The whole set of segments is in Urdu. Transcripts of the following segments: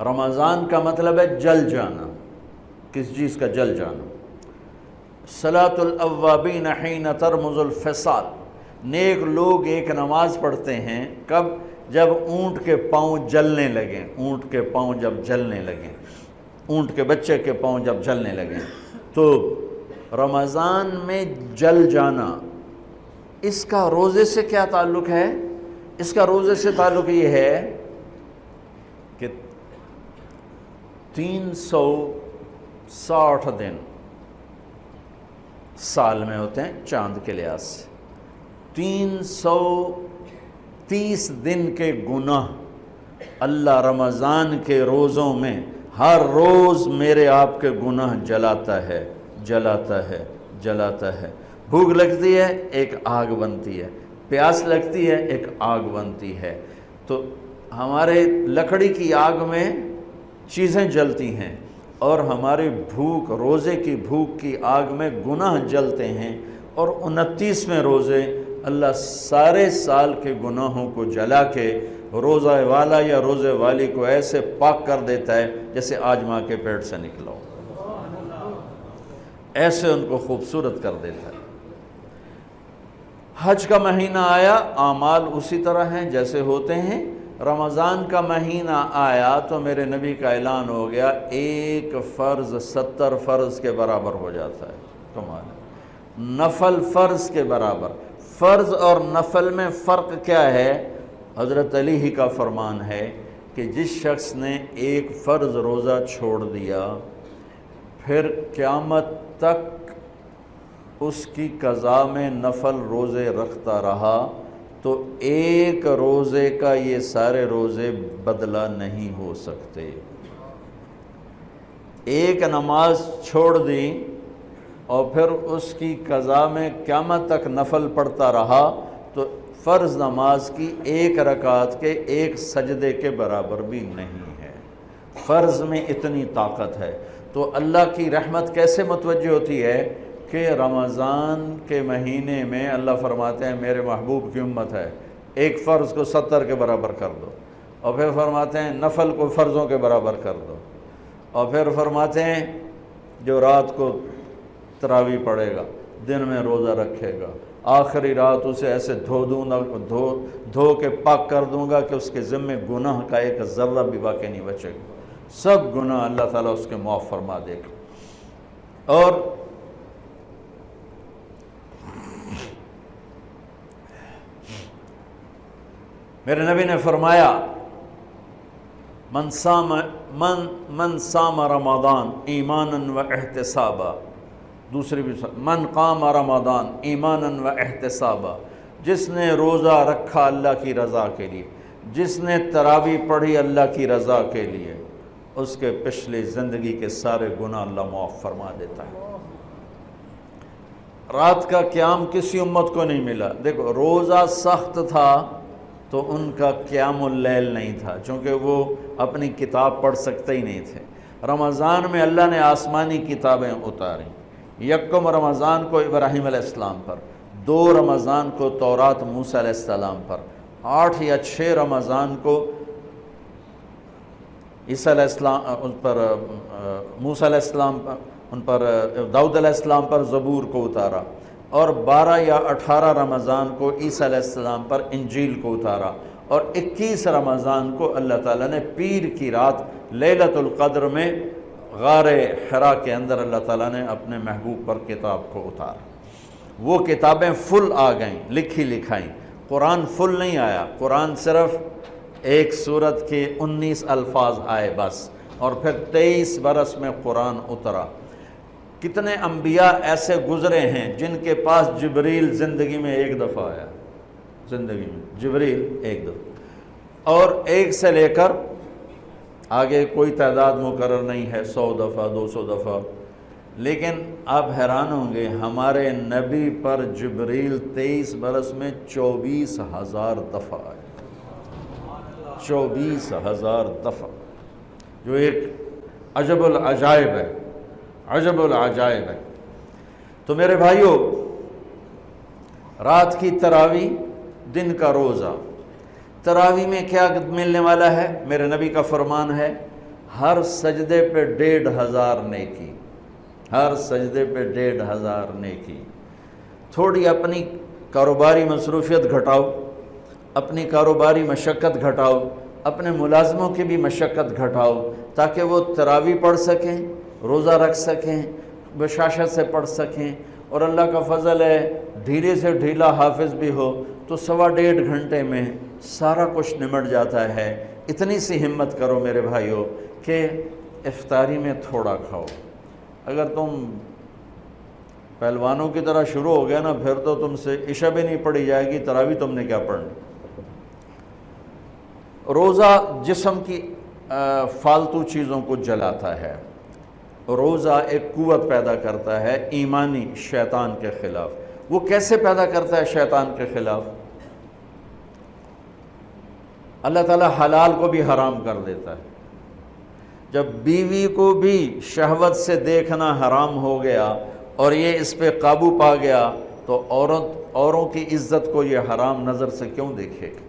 رمضان کا مطلب ہے جل جانا، کس چیز کا جل جانا۔ صلاۃ الاوابین حین ترمز الفصال، نیک لوگ ایک نماز پڑھتے ہیں کب؟ جب اونٹ کے پاؤں جلنے لگیں، اونٹ کے پاؤں جب جلنے لگیں، اونٹ کے بچے کے پاؤں جب جلنے لگیں۔ تو رمضان میں جل جانا، اس کا روزے سے کیا تعلق ہے؟ اس کا روزے سے تعلق یہ ہے کہ 360 دن سال میں ہوتے ہیں چاند کے لحاظ سے، 330 دن کے گناہ اللہ رمضان کے روزوں میں ہر روز میرے آپ کے گناہ جلاتا ہے، جلاتا ہے، جلاتا ہے۔ بھوک لگتی ہے ایک آگ بنتی ہے، پیاس لگتی ہے ایک آگ بنتی ہے۔ تو ہمارے لکڑی کی آگ میں چیزیں جلتی ہیں اور ہماری بھوک، روزے کی بھوک کی آگ میں گناہ جلتے ہیں، اور 29ویں روزے اللہ سارے سال کے گناہوں کو جلا کے روزہ والا یا روزے والی کو ایسے پاک کر دیتا ہے جیسے آج ماں کے پیٹ سے نکلا ہو، ایسے ان کو خوبصورت کر دیتا ہے۔ حج کا مہینہ آیا، اعمال اسی طرح ہیں جیسے ہوتے ہیں۔ رمضان کا مہینہ آیا تو میرے نبی کا اعلان ہو گیا، ایک فرض 70 فرض کے برابر ہو جاتا ہے۔ کمال ہے، نفل فرض کے برابر۔ فرض اور نفل میں فرق کیا ہے؟ حضرت علی ہی کا فرمان ہے کہ جس شخص نے ایک فرض روزہ چھوڑ دیا، پھر قیامت تک اس کی قضا میں نفل روزے رکھتا رہا، تو ایک روزے کا یہ سارے روزے بدلہ نہیں ہو سکتے۔ ایک نماز چھوڑ دی اور پھر اس کی قضا میں قیامت تک نفل پڑھتا رہا، تو فرض نماز کی ایک رکعت کے ایک سجدے کے برابر بھی نہیں ہے۔ فرض میں اتنی طاقت ہے۔ تو اللہ کی رحمت کیسے متوجہ ہوتی ہے کہ رمضان کے مہینے میں اللہ فرماتے ہیں میرے محبوب کی امت ہے، ایک فرض کو 70 کے برابر کر دو، اور پھر فرماتے ہیں نفل کو فرضوں کے برابر کر دو، اور پھر فرماتے ہیں جو رات کو تراویح پڑھے گا، دن میں روزہ رکھے گا، آخری رات اسے ایسے دھو کے پاک کر دوں گا کہ اس کے ذمے گناہ کا ایک ذرہ بھی باقی نہیں بچے گا، سب گناہ اللہ تعالیٰ اس کے معاف فرما دے گا۔ اور میرے نبی نے فرمایا من صام رمضان ایمانا و احتسابا، دوسری بھی من قام رمضان ایمانا و احتسابا، جس نے روزہ رکھا اللہ کی رضا کے لیے، جس نے تراویح پڑھی اللہ کی رضا کے لیے، اس کے پچھلی زندگی کے سارے گناہ اللہ معاف فرما دیتا ہے۔ رات کا قیام کسی امت کو نہیں ملا۔ دیکھو روزہ سخت تھا تو ان کا قیام اللیل نہیں تھا، چونکہ وہ اپنی کتاب پڑھ سکتے ہی نہیں تھے۔ رمضان میں اللہ نے آسمانی کتابیں اتاری، یکم رمضان کو ابراہیم علیہ السلام پر، 2 رمضان کو تورات موسیٰ علیہ السلام پر، 8 یا 6 رمضان کو عیسیٰ علیہ السلام ان پر، موسیٰ علیہ السلام پر، ان پر داؤد علیہ السلام پر زبور کو اتارا، اور 12 یا 18 رمضان کو عیسیٰ علیہ السلام پر انجیل کو اتارا، اور 21 رمضان کو اللہ تعالیٰ نے پیر کی رات لیلۃ القدر میں غار حرا کے اندر اللہ تعالیٰ نے اپنے محبوب پر کتاب کو اتارا۔ وہ کتابیں فل آ گئیں، لکھی لکھائیں۔ قرآن فل نہیں آیا، قرآن صرف ایک سورت کے 19 الفاظ آئے بس، اور پھر 23 برس میں قرآن اترا۔ کتنے انبیاء ایسے گزرے ہیں جن کے پاس جبریل زندگی میں ایک دفعہ آیا، زندگی میں جبریل ایک دفعہ، اور ایک سے لے کر آگے کوئی تعداد مقرر نہیں ہے، 100 دفعہ 200 دفعہ، لیکن آپ حیران ہوں گے ہمارے نبی پر جبریل 23 برس میں 24,000 دفعہ آئے، 24,000 دفعہ، جو ایک عجب العجائب ہے، عجب العجائب ہے۔ تو میرے بھائیوں، رات کی تراویح، دن کا روزہ، تراویح میں کیا ملنے والا ہے؟ میرے نبی کا فرمان ہے ہر سجدے پہ 1500 نیکی، ہر سجدے پہ 1500 نیکی۔ تھوڑی اپنی کاروباری مصروفیت گھٹاؤ، اپنی کاروباری مشقت گھٹاؤ، اپنے ملازموں کی بھی مشقت گھٹاؤ، تاکہ وہ تراویح پڑھ سکیں، روزہ رکھ سکیں، بشاشت سے پڑھ سکیں، اور اللہ کا فضل ہے ڈھیلے سے ڈھیلا حافظ بھی ہو تو 1.5 گھنٹے میں سارا کچھ نمٹ جاتا ہے۔ اتنی سی ہمت کرو میرے بھائیوں کہ افطاری میں تھوڑا کھاؤ۔ اگر تم پہلوانوں کی طرح شروع ہو گیا نا، پھر تو تم سے عشاء بھی نہیں پڑھی جائے گی، تراویح تم نے کیا پڑھنی۔ روزہ جسم کی فالتو چیزوں کو جلاتا ہے، روزہ ایک قوت پیدا کرتا ہے ایمانی شیطان کے خلاف۔ وہ کیسے پیدا کرتا ہے شیطان کے خلاف؟ اللہ تعالیٰ حلال کو بھی حرام کر دیتا ہے۔ جب بیوی کو بھی شہوت سے دیکھنا حرام ہو گیا اور یہ اس پہ قابو پا گیا تو اوروں کی عزت کو یہ حرام نظر سے کیوں دیکھے گا؟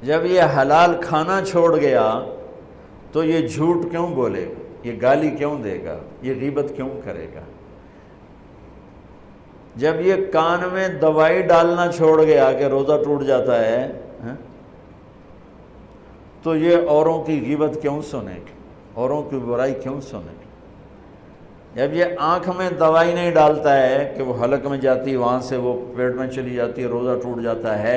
جب یہ حلال کھانا چھوڑ گیا تو یہ جھوٹ کیوں بولے گا، یہ گالی کیوں دے گا، یہ غیبت کیوں کرے گا؟ جب یہ کان میں دوائی ڈالنا چھوڑ گیا کہ روزہ ٹوٹ جاتا ہے تو یہ اوروں کی غیبت کیوں سنے گا، اوروں کی برائی کیوں سنے گا؟ جب یہ آنکھ میں دوائی نہیں ڈالتا ہے کہ وہ حلق میں جاتی، وہاں سے وہ پیٹ میں چلی جاتی ہے، روزہ ٹوٹ جاتا ہے،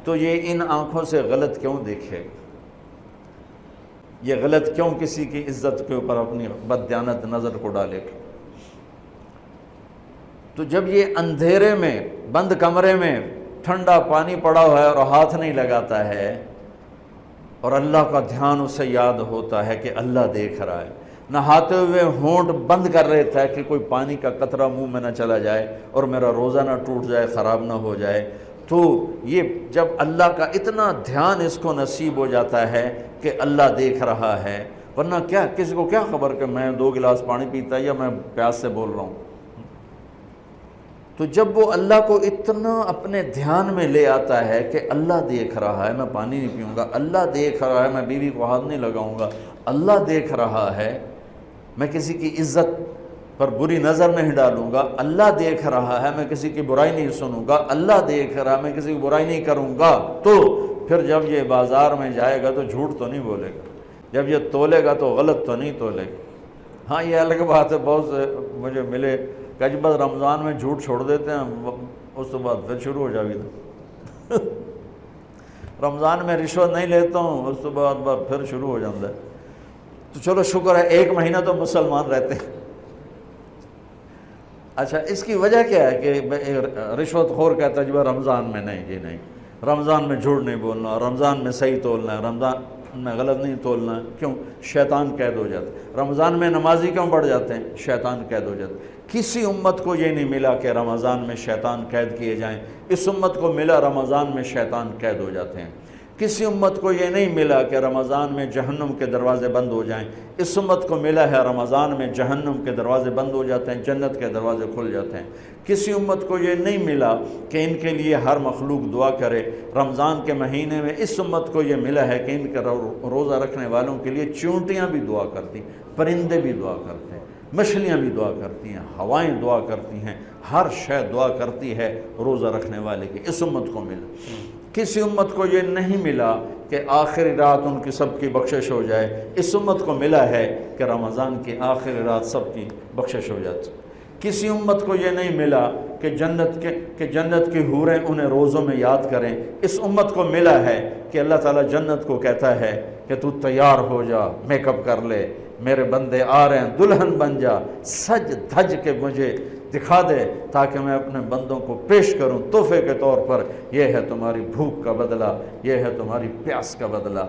تو یہ ان آنکھوں سے غلط کیوں دیکھے گا؟ یہ غلط کیوں کسی کی عزت کے اوپر اپنی بددیانت نظر کو ڈالے گا؟ تو جب یہ اندھیرے میں بند کمرے میں ٹھنڈا پانی پڑا ہوا ہے اور ہاتھ نہیں لگاتا ہے اور اللہ کا دھیان اسے یاد ہوتا ہے کہ اللہ دیکھ رہا ہے، نہاتے ہوئے ہونٹ بند کر لیتا ہے کہ کوئی پانی کا قطرہ منہ میں نہ چلا جائے اور میرا روزہ نہ ٹوٹ جائے، خراب نہ ہو جائے، تو یہ جب اللہ کا اتنا دھیان اس کو نصیب ہو جاتا ہے کہ اللہ دیکھ رہا ہے، ورنہ کیا کسی کو کیا خبر کہ میں 2 گلاس پانی پیتا ہے یا میں پیاس سے بول رہا ہوں۔ تو جب وہ اللہ کو اتنا اپنے دھیان میں لے آتا ہے کہ اللہ دیکھ رہا ہے، میں پانی نہیں پیوں گا، اللہ دیکھ رہا ہے، میں بیوی کو ہاتھ نہیں لگاؤں گا، اللہ دیکھ رہا ہے، میں کسی کی عزت پر بری نظر نہیں ڈالوں گا، اللہ دیکھ رہا ہے، میں کسی کی برائی نہیں سنوں گا، اللہ دیکھ رہا ہے، میں کسی کی برائی نہیں کروں گا، تو پھر جب یہ بازار میں جائے گا تو جھوٹ تو نہیں بولے گا، جب یہ تولے گا تو غلط تو نہیں تولے گا۔ ہاں یہ الگ بات ہے، بہت سے مجھے ملے کہ جب بس رمضان میں جھوٹ چھوڑ دیتے ہیں، اس تو بعد پھر شروع ہو جائے گا۔ رمضان میں رشوت نہیں لیتا ہوں، اس تو بعد پھر شروع ہو جاتا ہے۔ تو چلو شکر ہے 1 مہینہ تو مسلمان رہتے ہیں۔ اچھا اس کی وجہ کیا ہے کہ رشوت خور کہتا ہے جی رمضان میں نہیں، جی نہیں، رمضان میں جھوٹ نہیں بولنا، رمضان میں صحیح تولنا ہے، رمضان میں غلط نہیں تولنا ہے۔ کیوں؟ شیطان قید ہو جاتا ہے۔ رمضان میں نمازی کیوں بڑھ جاتے ہیں؟ شیطان قید ہو جاتا ہے۔ کسی امت کو یہ نہیں ملا کہ رمضان میں شیطان قید کیے جائیں، اس امت کو ملا رمضان میں شیطان قید ہو جاتے ہیں۔ کسی امت کو یہ نہیں ملا کہ رمضان میں جہنم کے دروازے بند ہو جائیں، اس امت کو ملا ہے رمضان میں جہنم کے دروازے بند ہو جاتے ہیں، جنت کے دروازے کھل جاتے ہیں۔ کسی امت کو یہ نہیں ملا کہ ان کے لیے ہر مخلوق دعا کرے، رمضان کے مہینے میں اس امت کو یہ ملا ہے کہ ان کے روزہ رکھنے والوں کے لیے چونٹیاں بھی دعا کرتی، پرندے بھی دعا کرتے ہیں، مچھلیاں بھی دعا کرتی ہیں، ہوائیں دعا کرتی ہیں، ہر شے دعا کرتی ہے روزہ رکھنے والے کی۔ اس امت کو ملا۔ کسی امت کو یہ نہیں ملا کہ آخری رات ان کی سب کی بخشش ہو جائے، اس امت کو ملا ہے کہ رمضان کی آخری رات سب کی بخشش ہو جاتی۔ کسی امت کو یہ نہیں ملا کہ جنت کی حوریں انہیں روزوں میں یاد کریں، اس امت کو ملا ہے کہ اللہ تعالیٰ جنت کو کہتا ہے کہ تو تیار ہو جا، میک اپ کر لے، میرے بندے آ رہے ہیں، دلہن بن جا، سج دھج کے مجھے دکھا دے تاکہ میں اپنے بندوں کو پیش کروں تحفے کے طور پر۔ یہ ہے تمہاری بھوک کا بدلہ، یہ ہے تمہاری پیاس کا بدلہ۔